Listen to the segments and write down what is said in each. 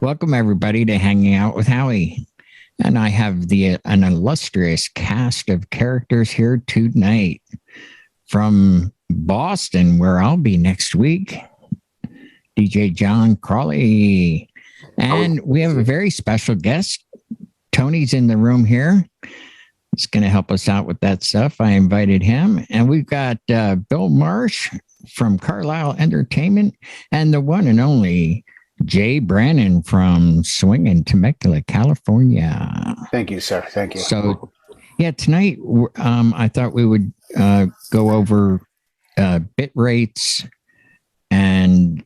Welcome everybody to Hanging Out with Howie. And I have an illustrious cast of characters here tonight. From Boston, where I'll be next week, DJ John Crawley. And we have a very special guest. Tony's in the room here. He's going to help us out with that stuff. I invited him. And we've got Bill Marsh from Carlisle Entertainment and the one and only Jay Brannon from Swingin' Temecula, California. Thank you, sir. Thank you. So, yeah, tonight I thought we would go over bit rates and,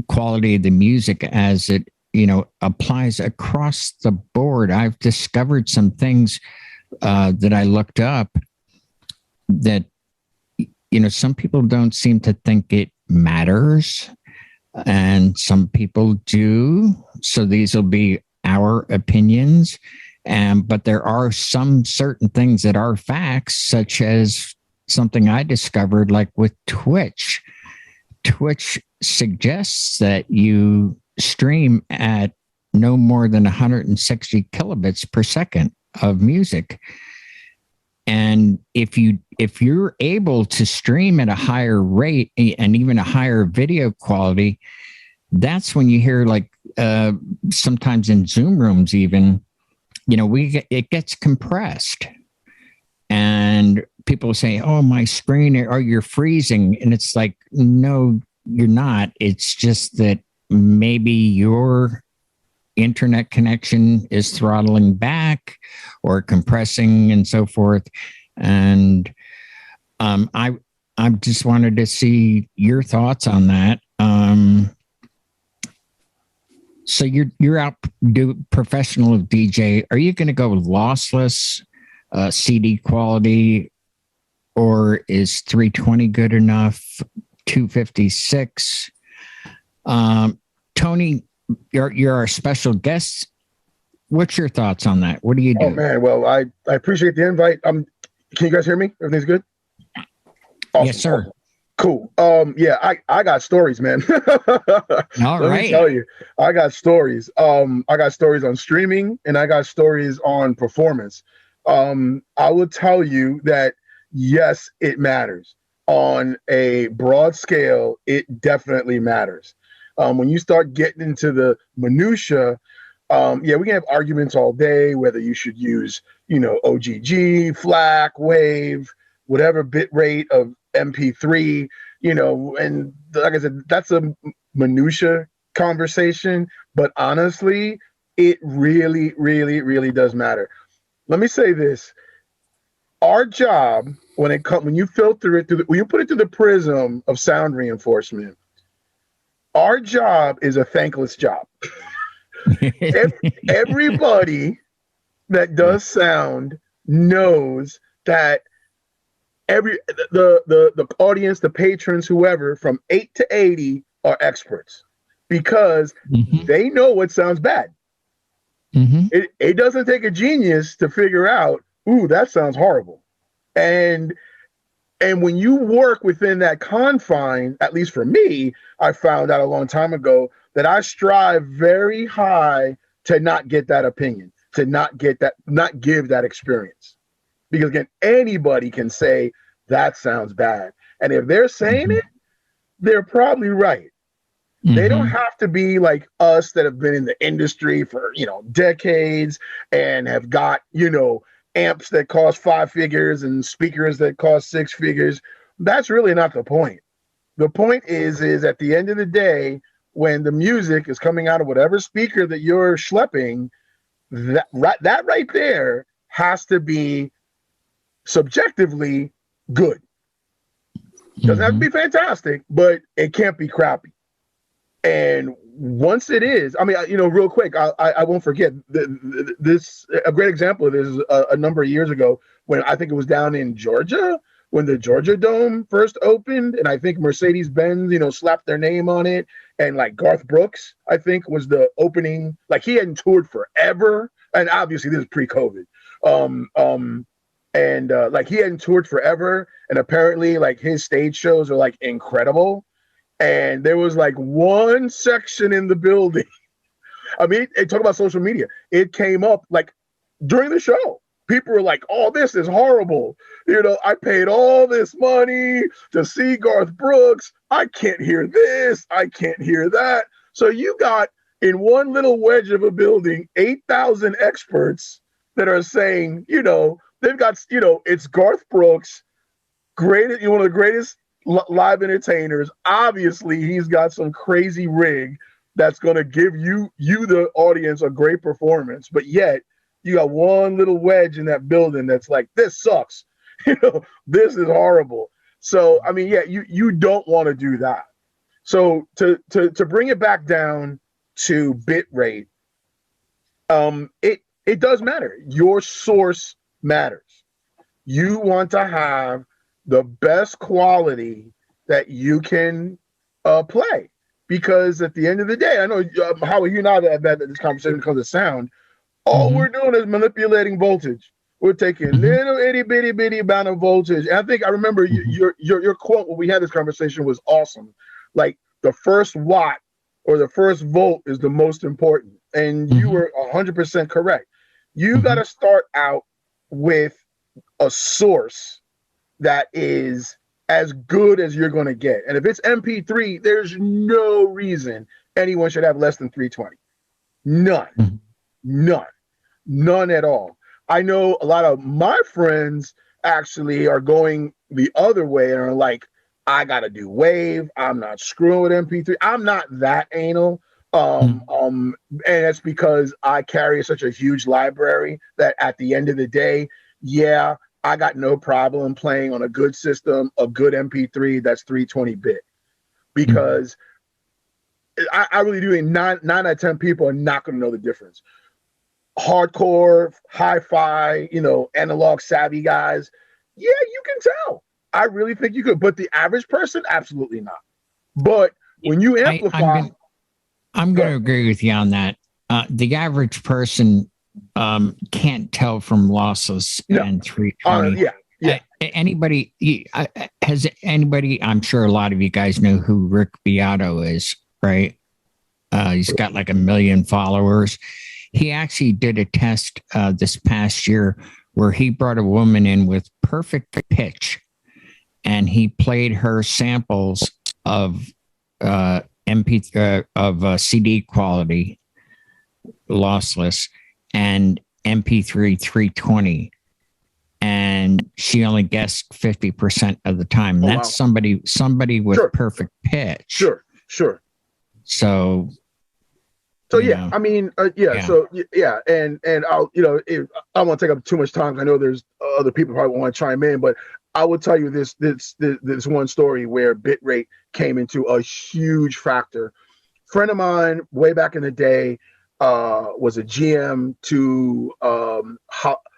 quality of the music as it, applies across the board. I've discovered some things that I looked up that, some people don't seem to think it matters. And some people do. So these will be our opinions. But there are some certain things that are facts, such as something I discovered, like with Twitch. Twitch suggests that you stream at no more than 160 kilobits per second of music. And if you're able to stream at a higher rate and even a higher video quality, that's when you hear, like, sometimes in Zoom rooms, even, it gets compressed, and people say, "Oh, my screen," or "You're freezing," and it's like, no, you're not. It's just that maybe your internet connection is throttling back or compressing and so forth. And I just wanted to see your thoughts on that. So you're out professional DJ. Are you going to go lossless, CD quality, or is 320 good enough? 256. Tony, you're our special guest. What's your thoughts on that? What do you do? Oh man, well, I appreciate the invite. Can you guys hear me? Everything's good? Awesome. Yes, sir. Awesome. Cool. Yeah, I got stories, man. All Let right. me tell you, I got stories. I got stories on streaming and I got stories on performance. I will tell you that yes, it matters. On a broad scale, it definitely matters. When you start getting into the minutia, we can have arguments all day whether you should use, OGG, FLAC, WAVE, whatever bit rate of MP3, and like I said, that's a minutia conversation. But honestly, it really, really, really does matter. Let me say this. Our job, when you filter it when you put it through the prism of sound reinforcement, our job is a thankless job. Everybody that does sound knows that the audience, the patrons, whoever, from 8 to 80 are experts because they know what sounds bad. It doesn't take a genius to figure out, ooh, that sounds horrible. And when you work within that confine, at least for me, I found out a long time ago that I strive very high to not get that opinion, to not give that experience. Because again, anybody can say that sounds bad. And if they're saying it, they're probably right. They don't have to be like us that have been in the industry for, decades and have got, amps that cost 5 figures and speakers that cost 6 figures. That's really not the point. The point is at the end of the day, when the music is coming out of whatever speaker that you're schlepping, that right there has to be subjectively good. Doesn't have to be fantastic, but it can't be crappy. And once it is, real quick, I won't forget this. A great example of this is a number of years ago when I think it was down in Georgia when the Georgia Dome first opened, and I think Mercedes-Benz, slapped their name on it, and like Garth Brooks, I think, was the opening. Like he hadn't toured forever, and obviously this is pre-COVID. Like he hadn't toured forever, and apparently like his stage shows are like incredible. And there was like one section in the building. I mean, talk about social media. It came up like during the show. People were like, "Oh, this is horrible. You know, I paid all this money to see Garth Brooks. I can't hear this. I can't hear that." So you got in one little wedge of a building, 8,000 experts that are saying, you know, they've got, you know, it's Garth Brooks, one of the greatest live entertainers. Obviously, he's got some crazy rig that's going to give you the audience a great performance, but yet you got one little wedge in that building that's like, this sucks. You know, this is horrible. So, I mean, yeah, you don't want to do that. So to bring it back down to bit rate, it does matter. Your source matters. You want to have the best quality that you can play, because at the end of the day, I know Howie, you and I have had this conversation because of sound. All we're doing is manipulating voltage. We're taking little itty bitty amount of voltage. And I think I remember your quote when we had this conversation was awesome. Like the first watt or the first volt is the most important. And you were 100% correct. You got to start out with a source that is as good as you're going to get. And if it's MP3, there's no reason anyone should have less than 320. None at all. I know a lot of my friends actually are going the other way and are like, I got to do wave. I'm not screwing with MP3. I'm not that anal. And that's because I carry such a huge library that at the end of the day, yeah, I got no problem playing on a good system, a good MP3 that's 320 bit, because I really do. 9 out of 10 people are not going to know the difference. Hardcore, hi-fi, you know, analog savvy guys, yeah, you can tell. I really think you could, but the average person, absolutely not. But when you amplify, I'm going to agree with you on that. The average person can't tell from lossless and 320. Anybody has anybody? I'm sure a lot of you guys know who Rick Beato is, right? He's got like 1 million followers. He actually did a test this past year where he brought a woman in with perfect pitch, and he played her samples of CD quality, lossless, and MP3 320, and she only guessed 50% of the time. That's somebody with perfect pitch. Sure. So yeah, I mean, So yeah, and I'll, you know, I won't take up too much time. I know there's other people probably want to chime in, but I will tell you this one story where bitrate came into a huge factor. Friend of mine way back in the day was a GM to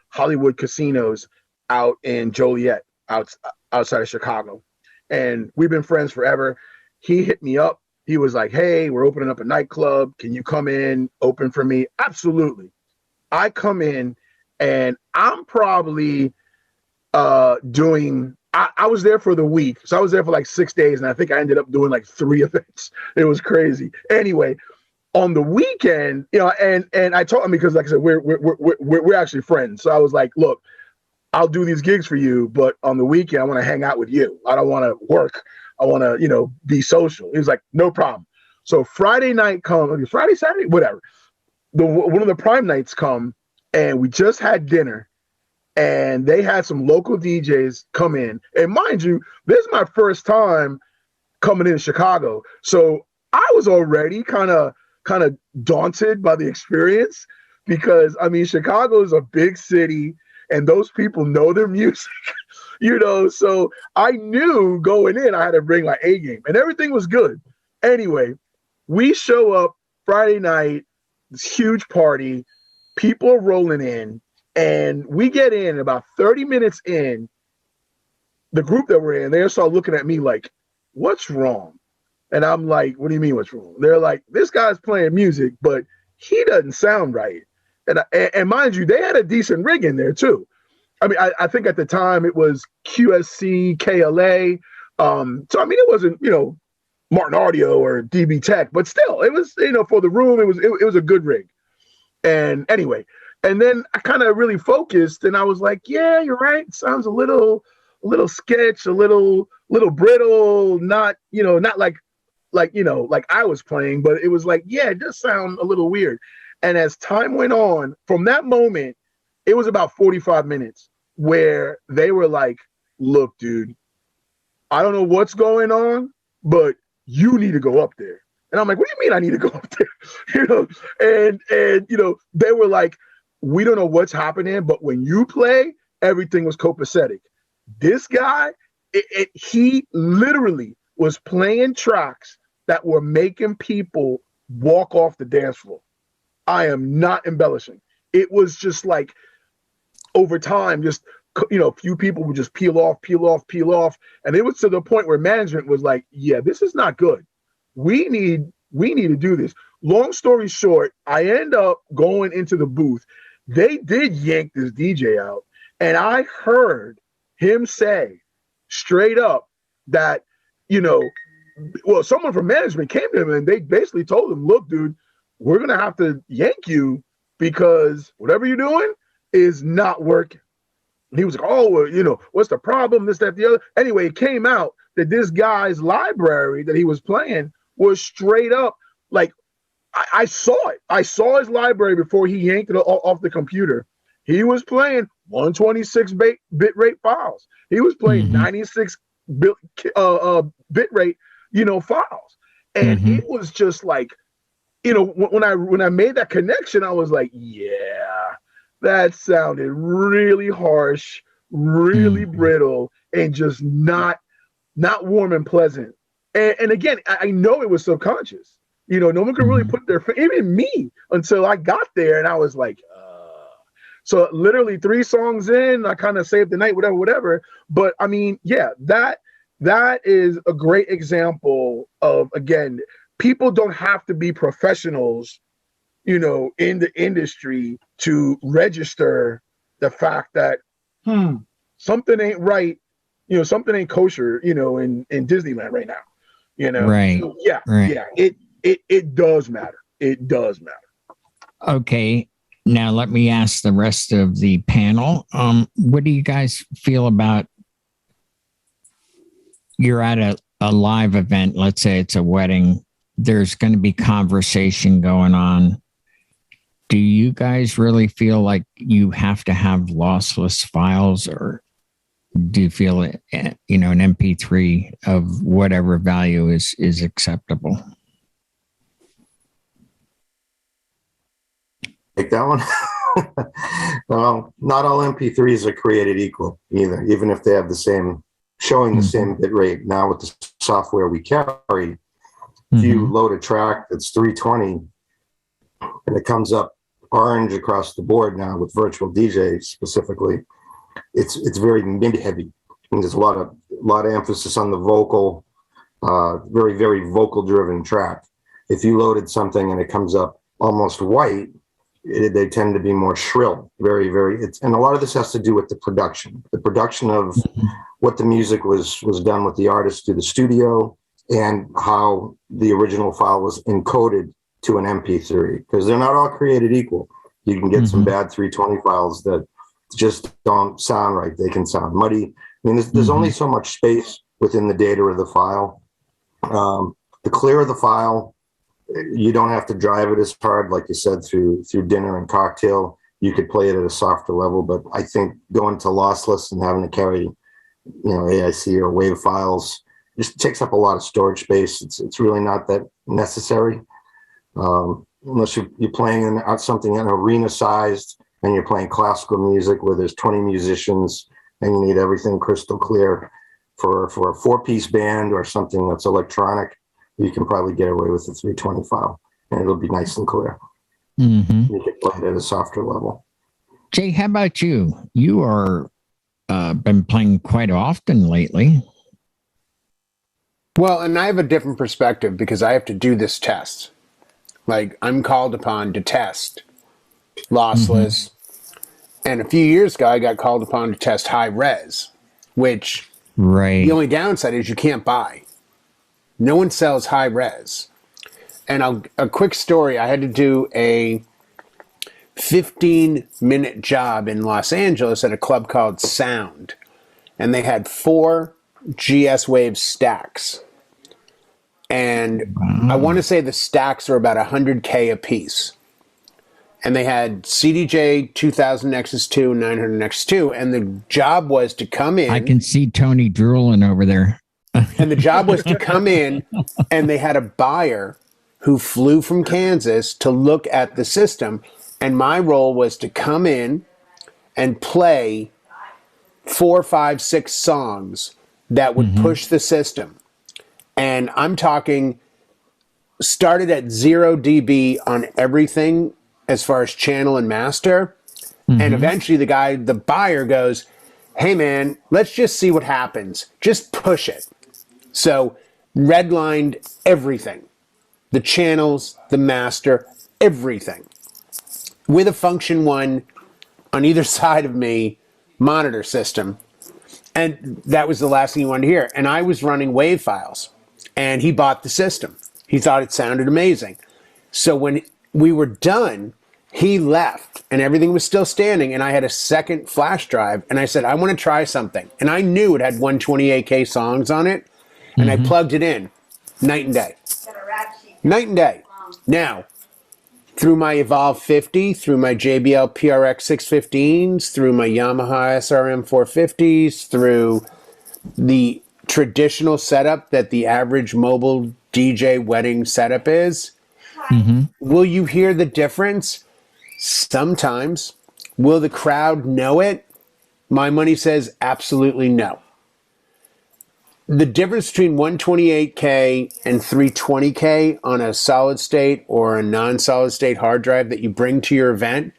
Hollywood casinos out in Joliet, outside of Chicago, and we've been friends forever. He hit me up. He was like, "Hey, we're opening up a nightclub. Can you come in, open for me?" Absolutely. I come in, and I'm probably doing. I was there for the week, so I was there for like 6 days, and I think I ended up doing like 3 events. It was crazy. Anyway, on the weekend, you know, and I told him, because like I said, we're actually friends. So I was like, "Look, I'll do these gigs for you, but on the weekend, I want to hang out with you. I don't want to work. I want to, you know, be social." He was like, "No problem." So Friday night comes, Friday, Saturday, whatever. One of the prime nights come, and we just had dinner, and they had some local DJs come in. And mind you, this is my first time coming in Chicago. So I was already kind of daunted by the experience, because I mean, Chicago is a big city and those people know their music. You know, so I knew going in, I had to bring my A game, and everything was good. Anyway, we show up Friday night, this huge party, people are rolling in, and we get in about 30 minutes in. The group that we're in, they start looking at me like, "What's wrong?" And I'm like, "What do you mean, what's wrong?" They're like, "This guy's playing music, but he doesn't sound right." And mind you, they had a decent rig in there too. I mean, I think at the time it was QSC, KLA. So, I mean, it wasn't, you know, Martin Audio or DB Tech, but still, it was, for the room, it was a good rig. And anyway, and then I kind of really focused, and I was like, yeah, you're right. It sounds a little sketch, a little brittle, not like I was playing, but it was like, yeah, it does sound a little weird. And as time went on, from that moment, it was about 45 minutes where they were like, look, dude, I don't know what's going on, but you need to go up there. And I'm like, what do you mean I need to go up there? And they were like, we don't know what's happening, but when you play, everything was copacetic. This guy, he literally was playing tracks that were making people walk off the dance floor. I am not embellishing. It was just like over time, just, a few people would just peel off. And it was to the point where management was like, yeah, this is not good. We need to do this. Long story short, I end up going into the booth. They did yank this DJ out. And I heard him say straight up that, someone from management came to him and they basically told him, look, dude, we're going to have to yank you because whatever you're doing is not working. And he was like, oh, well, what's the problem? This, that, the other. Anyway, it came out that this guy's library that he was playing was straight up like, I saw it. I saw his library before he yanked it off the computer. He was playing 126 bit rate files. He was playing 96 bit rate, files. And it was just like, when I made that connection, I was like, yeah, that sounded really harsh, really brittle, and just not warm and pleasant. And again, I know it was subconscious. No one could really put their, even me, until I got there, and I was like, so literally 3 songs in, I kind of saved the night, whatever. But I mean, yeah, that is a great example of, again, people don't have to be professionals, in the industry to register the fact that something ain't right, something ain't kosher, in Disneyland right now, Right. So, yeah, it does matter. It does matter. Okay. Now let me ask the rest of the panel. What do you guys feel about, you're at a live event, let's say it's a wedding, there's going to be conversation going on. Do you guys really feel like you have to have lossless files, or do you feel it, an MP3 of whatever value is acceptable? Take that one. Well, not all MP3s are created equal either, even if they have the same, showing the same bit rate. Now with the software we carry, if you load a track that's 320 and it comes up orange across the board now with virtual DJ specifically, it's very mid heavy. And there's a lot of emphasis on the vocal, very, very vocal driven track. If you loaded something and it comes up almost white, they tend to be more shrill, very, very. And a lot of this has to do with the production of what the music was done with the artist through the studio, and how the original file was encoded to an MP3, because they're not all created equal. You can get some bad 320 files that just don't sound right. They can sound muddy. I mean, there's only so much space within the data of the file. The clearer the file, you don't have to drive it as hard, like you said, through dinner and cocktail. You could play it at a softer level, but I think going to lossless and having to carry, AIC or WAV files just takes up a lot of storage space. It's really not that necessary, unless you're playing something in arena sized and you're playing classical music where there's 20 musicians and you need everything crystal clear. For a 4-piece band or something that's electronic, you can probably get away with a 320 file and it'll be nice and clear. You can play it at a softer level. Jay, how about you? You are been playing quite often lately. Well, and I have a different perspective because I have to do this test. Like, I'm called upon to test lossless. And a few years ago, I got called upon to test high res, which the only downside is you can't buy No one sells high res. And a quick story, I had to do a 15-minute job in Los Angeles at a club called Sound. And they had 4 GS Wave stacks. And I want to say the stacks are about $100K a piece. And they had CDJ 2000 Nexus 2 and 900 Nexus 2. And the job was to come in. I can see Tony drooling over there. And the job was to come in, and they had a buyer who flew from Kansas to look at the system. And my role was to come in and play 4, 5, 6 songs that would push the system. And I'm talking started at 0 dB on everything as far as channel and master. And eventually the buyer goes, hey man, let's just see what happens. Just push it. So redlined everything, the channels, the master, everything with a function 1 on either side of me monitor system. And that was the last thing he wanted to hear. And I was running wave files, and he bought the system. He thought it sounded amazing. So when we were done, he left and everything was still standing. And I had a second flash drive, and I said, I want to try something. And I knew it had 128K songs on it. And I plugged it in. Night and day. Night and day. Now, through my Evolve 50, through my JBL PRX 615s, through my Yamaha SRM 450s, through the traditional setup that the average mobile DJ wedding setup is, will you hear the difference? Sometimes. Will the crowd know it? My money says absolutely no. The difference between 128K and 320K on a solid state or a non-solid state hard drive that you bring to your event,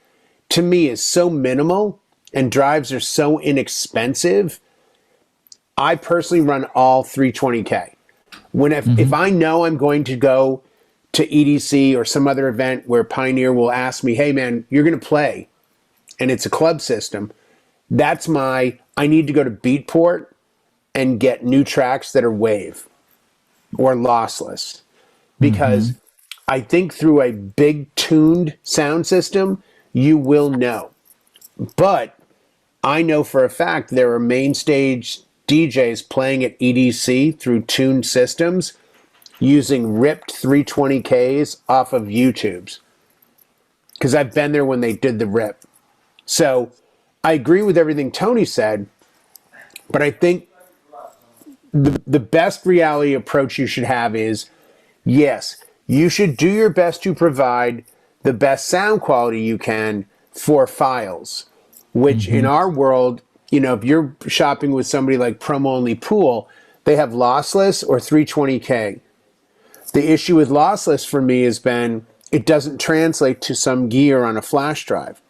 to me, is so minimal, and drives are so inexpensive. I personally run all 320K. If I know I'm going to go to EDC or some other event where Pioneer will ask me, hey man, you're going to play, and it's a club system, I need to go to Beatport and get new tracks that are wave or lossless, because I think through a big tuned sound system, you will know. But I know for a fact there are main stage DJs playing at EDC through tuned systems using ripped 320Ks off of YouTubes, because I've been there when they did the rip. So I agree with everything Tony said, but I think the best reality approach you should have is, yes, you should do your best to provide the best sound quality you can for files, which in our world, if you're shopping with somebody like Promo Only Pool, they have lossless or 320K. The issue with lossless for me has been it doesn't translate to some gear on a flash drive.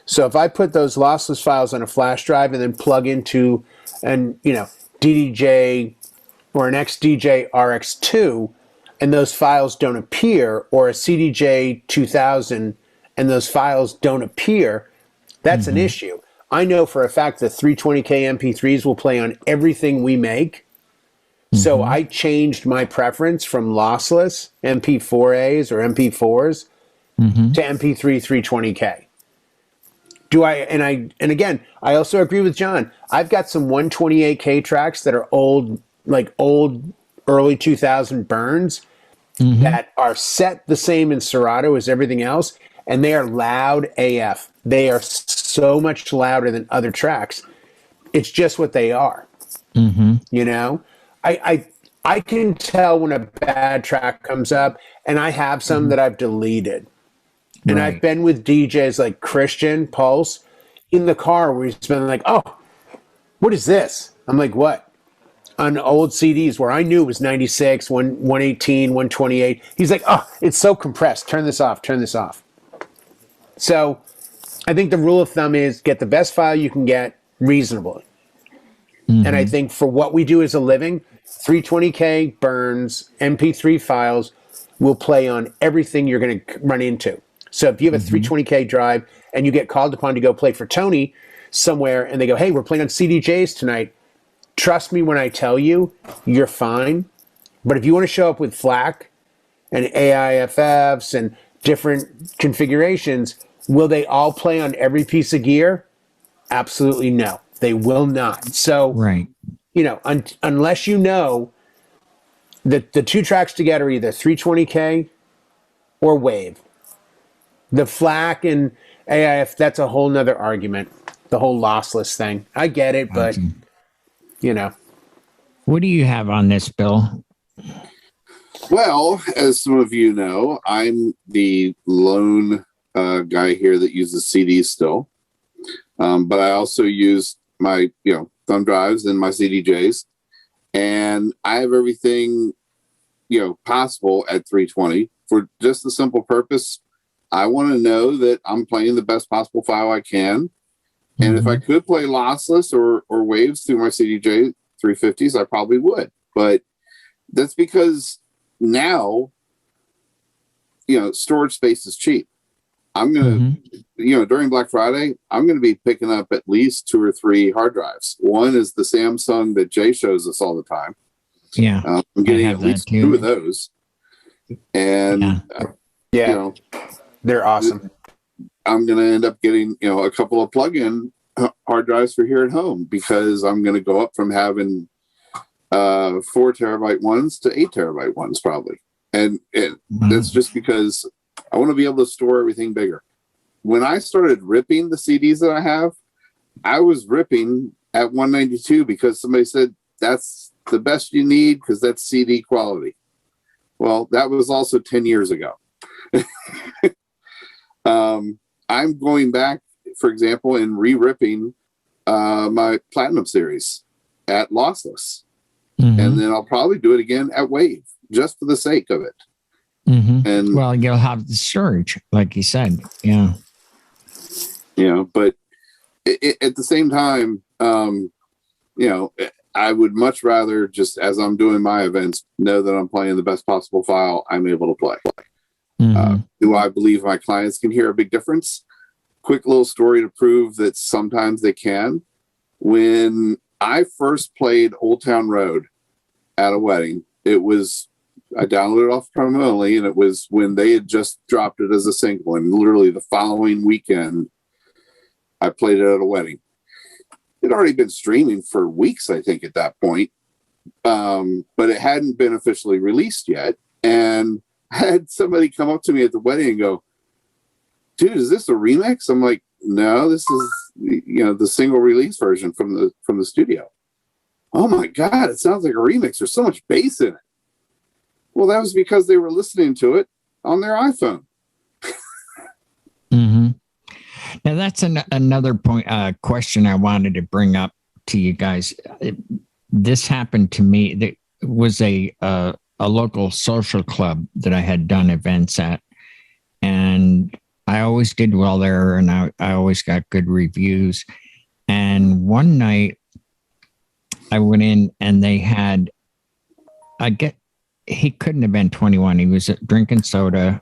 So if I put those lossless files on a flash drive and then plug into DDJ or an XDJ RX2, and those files don't appear, or a CDJ 2000 and those files don't appear, that's an issue. I know for a fact that 320K MP3s will play on everything we make. So I changed my preference from lossless MP4As or MP4s to MP3 320K. And again, I also agree with John. I've got some 128K tracks that are old early 2000 burns that are set the same in Serato as everything else, and they are loud AF. They are so much louder than other tracks. It's just what they are. I can tell when a bad track comes up, and I have some that I've deleted. And I've been with DJs like Christian Pulse in the car where he's been like, oh, what is this? I'm like, what? On old CDs where I knew it was 96, 118, 128. He's like, oh, it's so compressed. Turn this off. So I think the rule of thumb is get the best file you can get reasonably. And I think for what we do as a living, 320K burns, MP3 files will play on everything you're going to run into. So if you have a 320K drive and you get called upon to go play for Tony somewhere and they go, hey, we're playing on CDJs tonight, trust me when I tell you, you're fine. But if you want to show up with FLAC and AIFFs and different configurations, will they all play on every piece of gear? Absolutely no. They will not. So, right. Unless you know that the two tracks together are either 320K or Wave. The FLAC and AIF, that's a whole nother argument. The whole lossless thing. I get it, but, What do you have on this, Bill? Well, as some of you know, I'm the lone guy here that uses CDs still. But I also use my, thumb drives and my CDJs. And I have everything, possible at 320 for just the simple purpose. I want to know that I'm playing the best possible file I can. And if I could play lossless or waves through my CDJ 350s, I probably would. But that's because now, storage space is cheap. I'm going to, during Black Friday, I'm going to be picking up at least 2 or 3 hard drives. One is the Samsung that Jay shows us all the time. Yeah. I'm getting at least 2 of those. And, they're awesome. I'm going to end up getting, a couple of plug-in hard drives for here at home because I'm going to go up from having 4 terabyte ones to 8 terabyte ones probably. And that's just because I want to be able to store everything bigger. When I started ripping the CDs that I have, I was ripping at 192 because somebody said that's the best you need because that's CD quality. Well, that was also 10 years ago. I'm going back, for example, and re-ripping my Platinum series at lossless. And then I'll probably do it again at Wave just for the sake of it. And well, you'll have the storage, like you said. Yeah. But at the same time, I would much rather just as I'm doing my events, know that I'm playing the best possible file I'm able to play. Do I believe my clients can hear a big difference? Quick little story to prove that sometimes they can. When I first played Old Town Road at a wedding, I downloaded it off promo only, and it was when they had just dropped it as a single. And literally the following weekend, I played it at a wedding. It had already been streaming for weeks, I think, at that point. But it hadn't been officially released yet. And I had somebody come up to me at the wedding and go, "Dude, is this a remix?" I'm like, "No, this is the single release version from the studio." "Oh my God, it sounds like a remix. There's so much bass in it." Well, that was because they were listening to it on their iPhone. Now that's another point, question I wanted to bring up to you guys. This happened to me. There was a local social club that I had done events at, and I always did well there, and I always got good reviews. And one night I went in and they had, he couldn't have been 21. He was drinking soda,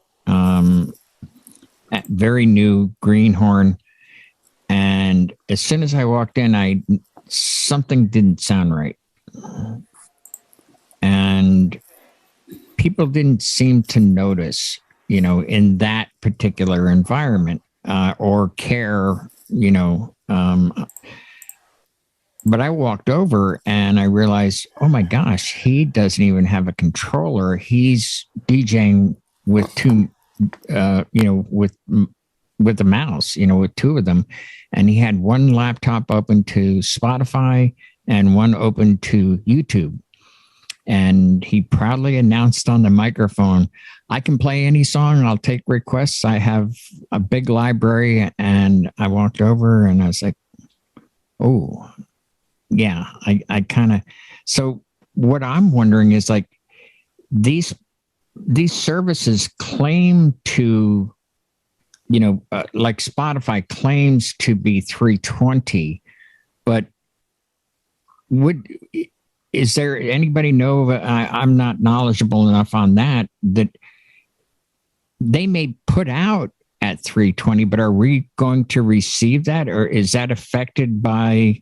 very new greenhorn. And as soon as I walked in, something didn't sound right. And people didn't seem to notice, in that particular environment, or care, but I walked over and I realized, oh my gosh, he doesn't even have a controller. He's DJing with two, with the mouse, with 2 of them. And he had one laptop open to Spotify and one open to YouTube. And he proudly announced on the microphone, "I can play any song. I'll take requests. I have a big library." And I walked over and I was like, oh, yeah, I kind of. So what I'm wondering is, like, these services claim to, like Spotify claims to be 320, but is there anybody know? I'm not knowledgeable enough on that they may put out at 320, but are we going to receive that, or is that affected by,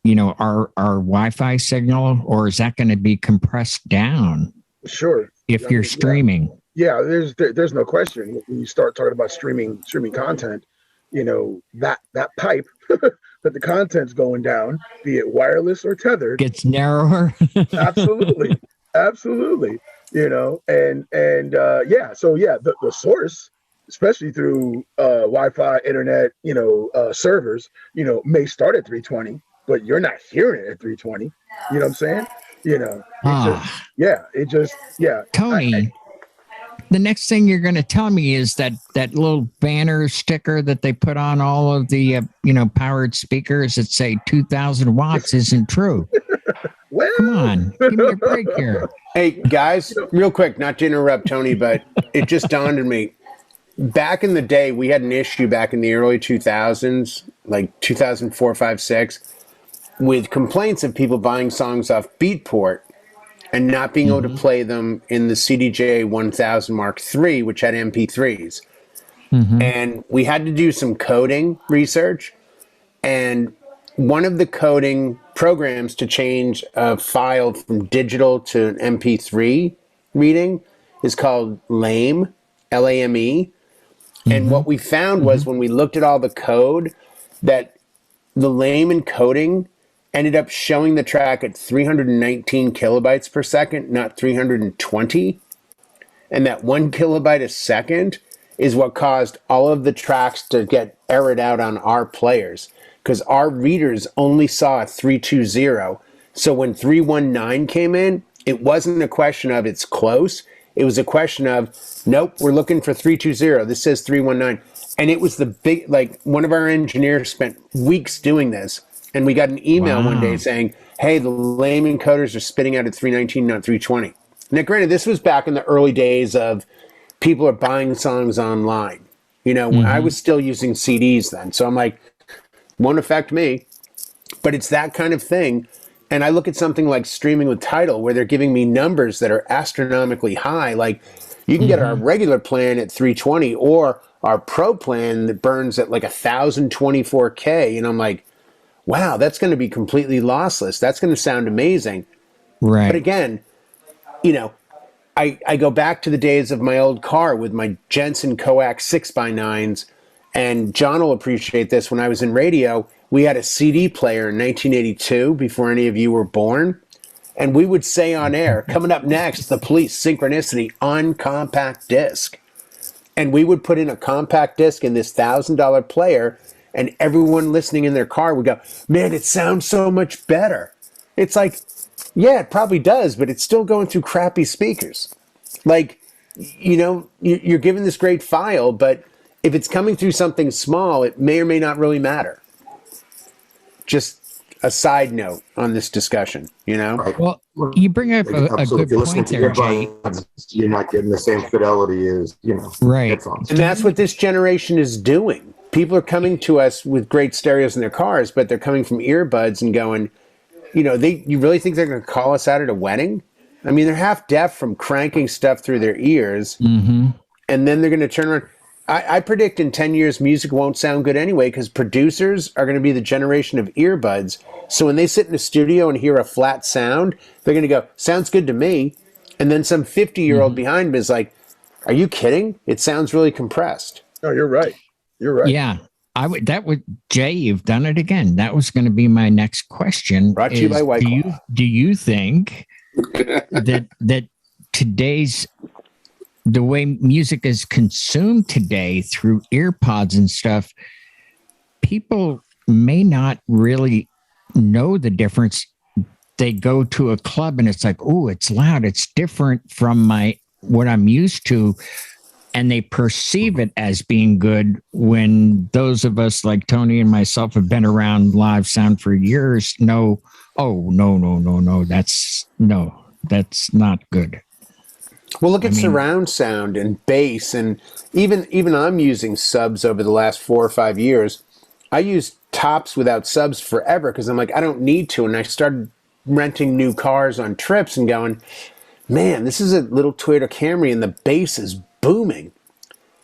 our Wi-Fi signal, or is that going to be compressed down Sure. if you're streaming. Yeah, there's no question. When you start talking about streaming content, that pipe that the content's going down, be it wireless or tethered, gets narrower. Absolutely. And so the source, especially through Wi-Fi, internet, servers, may start at 320, but you're not hearing it at 320. You know what I'm saying? Tony, the next thing you're going to tell me is that little banner sticker that they put on all of the powered speakers that say 2,000 watts isn't true. Well, come on, give me a break here. Hey guys, real quick, not to interrupt Tony, but it just dawned on me. Back in the day, we had an issue back in the early 2000s, like 2004, 5, 6, with complaints of people buying songs off Beatport and not being able to play them in the CDJ 1000 Mark III, which had MP3s. And we had to do some coding research. And one of the coding programs to change a file from digital to an MP3 reading is called LAME, L-A-M-E. And what we found was when we looked at all the code, that the LAME encoding ended up showing the track at 319 kilobytes per second, not 320. And that 1 kilobyte a second is what caused all of the tracks to get errored out on our players, because our readers only saw a 320. So when 319 came in, it wasn't a question of it's close. It was a question of, nope, we're looking for 320. This says 319. And it was the big, one of our engineers spent weeks doing this. And we got an email one day saying, hey, the LAME encoders are spitting out at 319, not 320. Now, granted, this was back in the early days of people are buying songs online. When I was still using CDs then. So I'm like, won't affect me. But it's that kind of thing. And I look at something like streaming with Tidal, where they're giving me numbers that are astronomically high. Like, you can get our regular plan at 320 or our pro plan that burns at like 1024K. And I'm like, wow, that's going to be completely lossless. That's going to sound amazing. Right. But again, I go back to the days of my old car with my Jensen Coax 6x9s, and John will appreciate this. When I was in radio, we had a CD player in 1982, before any of you were born, and we would say on air, coming up next, The Police, Synchronicity on compact disc. And we would put in a compact disc in this $1,000 player, and everyone listening in their car would go, man, it sounds so much better. It's like, yeah, it probably does, but it's still going through crappy speakers. Like, you're given this great file, but if it's coming through something small, it may or may not really matter. Just a side note on this discussion, Right. Well, you bring up a good point there, Jay. You're not getting the same fidelity as, right. headphones. And that's what this generation is doing. People are coming to us with great stereos in their cars, but they're coming from earbuds and going, you really think they're going to call us out at a wedding? I mean, they're half deaf from cranking stuff through their ears. And then they're going to turn around. I predict in 10 years, music won't sound good anyway, because producers are going to be the generation of earbuds. So when they sit in a studio and hear a flat sound, they're going to go, sounds good to me. And then some 50-year-old behind them is like, are you kidding? It sounds really compressed. No, you're right. You're right. Yeah. Jay, you've done it again. That was going to be my next question. Brought to you by White Claw. Do you think that the way music is consumed today through earpods and stuff, people may not really know the difference. They go to a club and it's like, oh, it's loud. It's different from what I'm used to. And they perceive it as being good, when those of us like Tony and myself have been around live sound for years know, oh, no, that's not good. Well, look at surround sound and bass, and even I'm using subs over the last 4 or 5 years. I used tops without subs forever because I'm like, I don't need to. And I started renting new cars on trips and going, man, this is a little Toyota Camry and the bass is booming.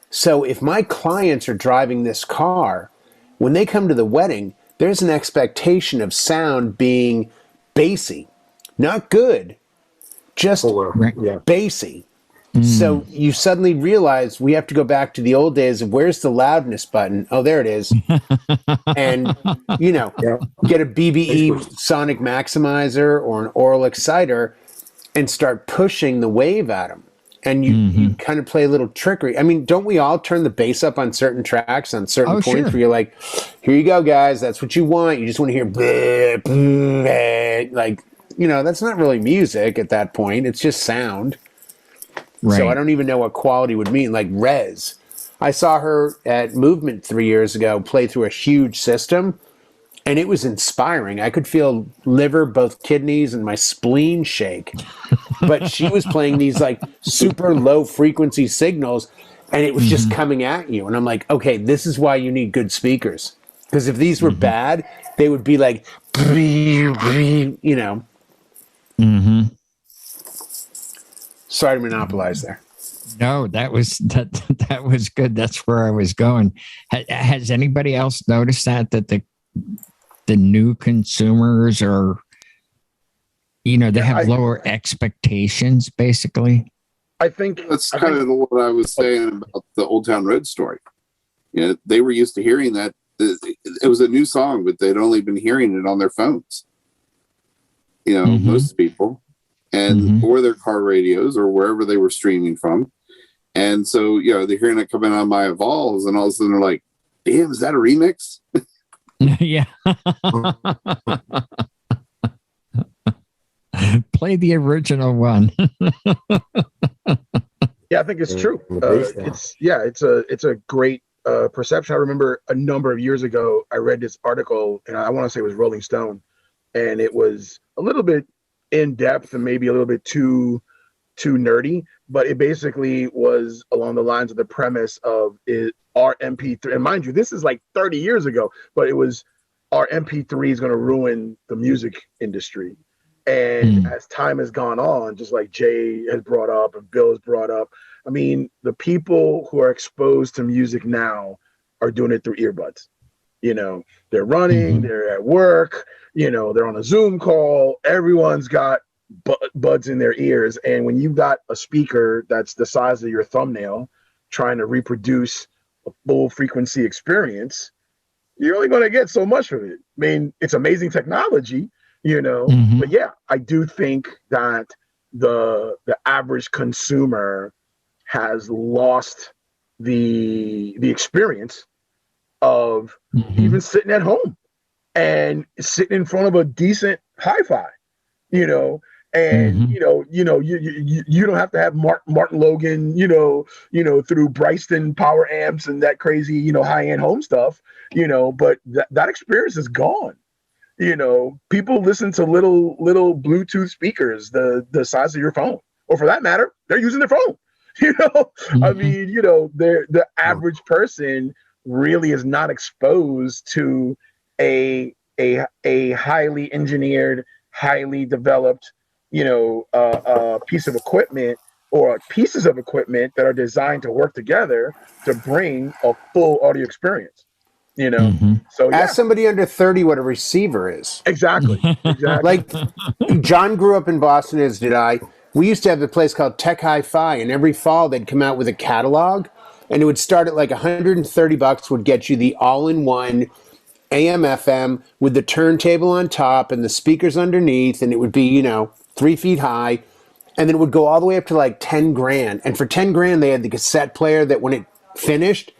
So if my clients are driving this car, when they come to the wedding, there's an expectation of sound being bassy. Not good, just Yeah. bassy. So you suddenly realize we have to go back to the old days of where's the loudness button? Oh, there it is. And, get a BBE sonic maximizer or an oral exciter and start pushing the wave at them. And you kind of play a little trickery. I mean, don't we all turn the bass up on certain tracks, on certain points where you're like, here you go, guys. That's what you want. You just want to hear bleh, bleh. Like, that's not really music at that point. It's just sound. Right. So I don't even know what quality would mean. Like Rez. I saw her at Movement 3 years ago play through a huge system, and it was inspiring. I could feel liver, both kidneys, and my spleen shake. But she was playing these like super low frequency signals, and it was just coming at you. And I'm like, okay, this is why you need good speakers. Because if these were bad, they would be like, Sorry to monopolize there. No, that was good. That's where I was going. Has anybody else noticed that the new consumers are, they have lower expectations, basically? I think that's kind of what I was saying about the Old Town Road story. They were used to hearing that. It was a new song, but they'd only been hearing it on their phones. Most people. And or their car radios or wherever they were streaming from. And so, they're hearing it coming on my Evolves, and all of a sudden they're like, damn, is that a remix? Yeah. Play the original one. Yeah, I think it's true. It's a great perception. I remember a number of years ago, I read this article, and I want to say it was Rolling Stone, and it was a little bit in depth and maybe a little bit too nerdy, but it basically was along the lines of the premise of our MP3. And mind you, this is like 30 years ago, but it was our MP3 is going to ruin the music industry. And as time has gone on, just like Jay has brought up and Bill has brought up, I mean, the people who are exposed to music now are doing it through earbuds. They're running, they're at work, they're on a Zoom call. Everyone's got buds in their ears. And when you've got a speaker that's the size of your thumbnail trying to reproduce a full frequency experience, you're only going to get so much of it. I mean, it's amazing technology, but yeah, I do think that the average consumer has lost the experience of even sitting at home and sitting in front of a decent hi-fi, and you don't have to have Martin Logan, through Bryston power amps and that crazy, high-end home stuff, but that experience is gone. People listen to little Bluetooth speakers the size of your phone, or for that matter, they're using their phone. I mean, the average person really is not exposed to a highly engineered, highly developed, piece of equipment or pieces of equipment that are designed to work together to bring a full audio experience. So ask somebody under 30 what a receiver is. Exactly. Like John grew up in Boston, as did I. We used to have a place called Tech Hi-Fi, and every fall they'd come out with a catalog, and it would start at like $130, would get you the all-in-one AM FM with the turntable on top and the speakers underneath, and it would be 3 feet high, and then it would go all the way up to like 10 grand. And for 10 grand, they had the cassette player that when it finished,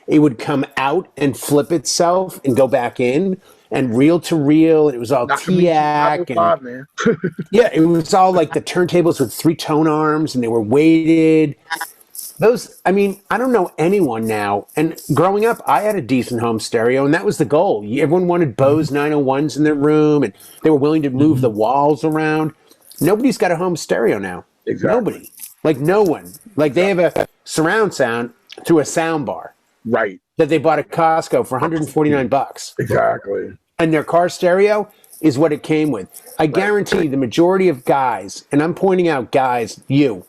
it would come out and flip itself and go back in, and reel to reel. And it was all TIAC. And yeah, it was all like the turntables with 3 tone arms, and they were weighted. Those, I mean, I don't know anyone now. And growing up, I had a decent home stereo, and that was the goal. Everyone wanted Bose 901s in their room, and they were willing to move the walls around. Nobody's got a home stereo now. Exactly. Nobody. Like, no one. Like, they have a surround sound through a sound bar. Right. That they bought at Costco for $149. Exactly. And their car stereo is what it came with. I guarantee the majority of guys, and I'm pointing out guys, you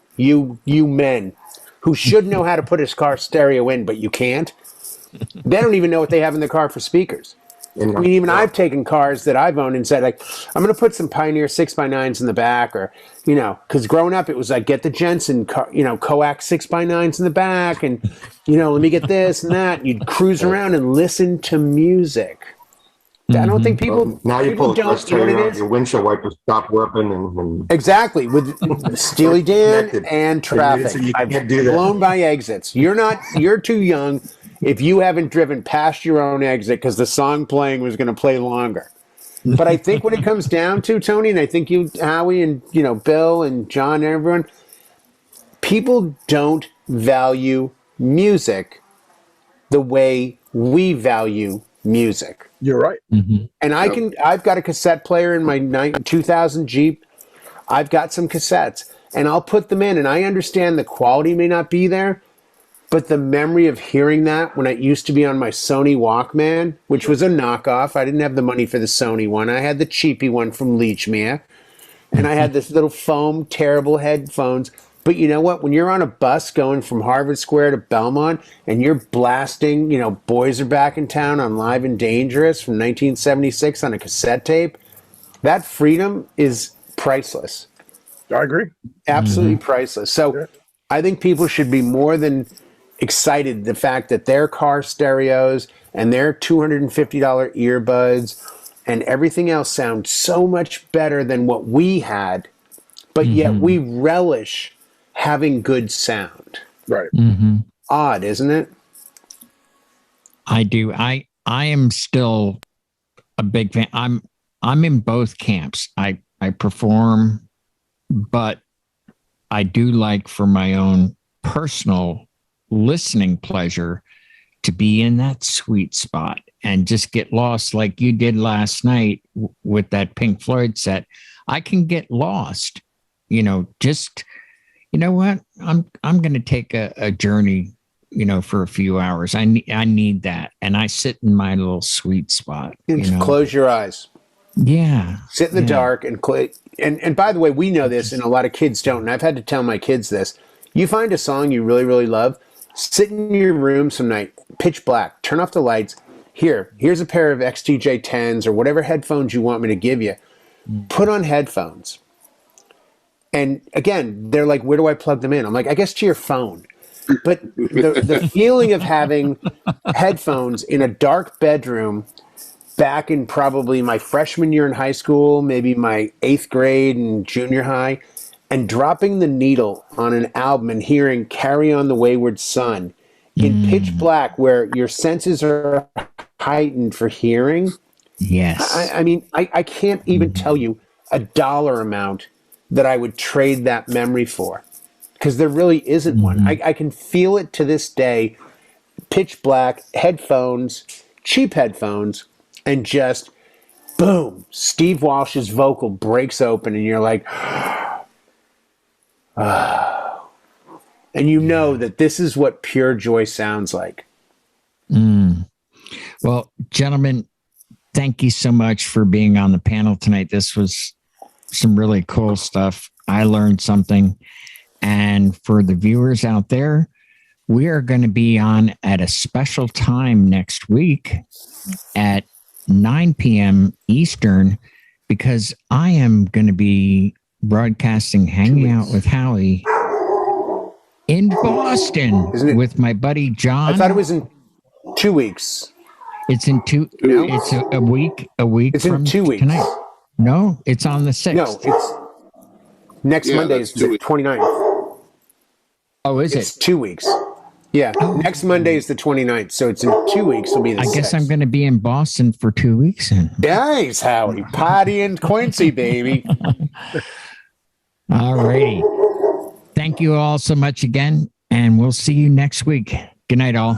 men, who should know how to put his car stereo in, but you can't. They don't even know what they have in their car for speakers. And I mean, even I've taken cars that I've owned and said, like, I'm going to put some Pioneer 6x9s in the back, or, you know, because growing up, it was like, get the Jensen, coax 6x9s in the back, and, you know, let me get this and that. And you'd cruise around and listen to music. I don't think people now you people pull don't, first you know what trailer it out, is? your windshield wipers stop working, and Exactly, with Steely Dan connected. and traffic. So you I've can't do that. blown by exits. You're too young if you haven't driven past your own exit because the song playing was going to play longer. But I think when it comes down to, Tony, and I think you, Howie, and, you know, Bill and John and everyone, people don't value music the way we value music. You're right. Mm-hmm. And I've got a cassette player in my 2000 Jeep. I've got some cassettes, and I'll put them in, and I understand the quality may not be there, but the memory of hearing that when it used to be on my Sony Walkman, which was a knockoff. I didn't have the money for the Sony one. I had the cheapy one from Leechmere, and I had this little foam, terrible headphones. But you know what? When you're on a bus going from Harvard Square to Belmont and you're blasting, you know, Boys Are Back in Town on Live and Dangerous from 1976 on a cassette tape, that freedom is priceless. I agree. Absolutely priceless. So Yeah. I think people should be more than excited the fact that their car stereos and their $250 earbuds and everything else sound so much better than what we had, but yet we relish having good sound. Right. Mm-hmm. Odd, isn't it? I do. I am still a big fan. I'm in both camps. I perform, but I do like, for my own personal listening pleasure, to be in that sweet spot and just get lost like you did last night with that Pink Floyd set. I can get lost, you know, just, you know what? I'm going to take a journey, you know, for a few hours. I need that. And I sit in my little sweet spot. And just close your eyes. Yeah. Sit in the dark and and by the way, we know this and a lot of kids don't. And I've had to tell my kids this. You find a song you really, really love, sit in your room some night, pitch black, turn off the lights. Here's a pair of XTJ 10s or whatever headphones you want me to give you. Put on headphones. And again, they're like, where do I plug them in? I'm like, I guess to your phone. But the feeling of having headphones in a dark bedroom back in probably my freshman year in high school, maybe my 8th grade and junior high, and dropping the needle on an album and hearing Carry On the Wayward Son in pitch black where your senses are heightened for hearing. Yes. I mean, I can't even tell you a dollar amount that I would trade that memory for, because there really isn't one. I can feel it to this day. Pitch black, headphones, cheap headphones, and just boom, Steve Walsh's vocal breaks open and you're like, and you know that this is what pure joy sounds like. Well, gentlemen, thank you so much for being on the panel tonight. This was some really cool stuff. I learned something. And for the viewers out there, we are going to be on at a special time next week at 9 p.m. Eastern, because I am going to be broadcasting, hanging out with Howie in Boston with my buddy John. I thought it was in 2 weeks. It's in it's a week. It's from in 2 weeks. Tonight. No, it's on the 6th. No, it's next Monday is the 29th. Oh, is it's it? 2 weeks. Yeah, next Monday is the 29th, so it's in 2 weeks. It'll be the 6th. I guess I'm going to be in Boston for 2 weeks. Nice, Howie. Party in Quincy, baby. All righty. Thank you all so much again, and we'll see you next week. Good night, all.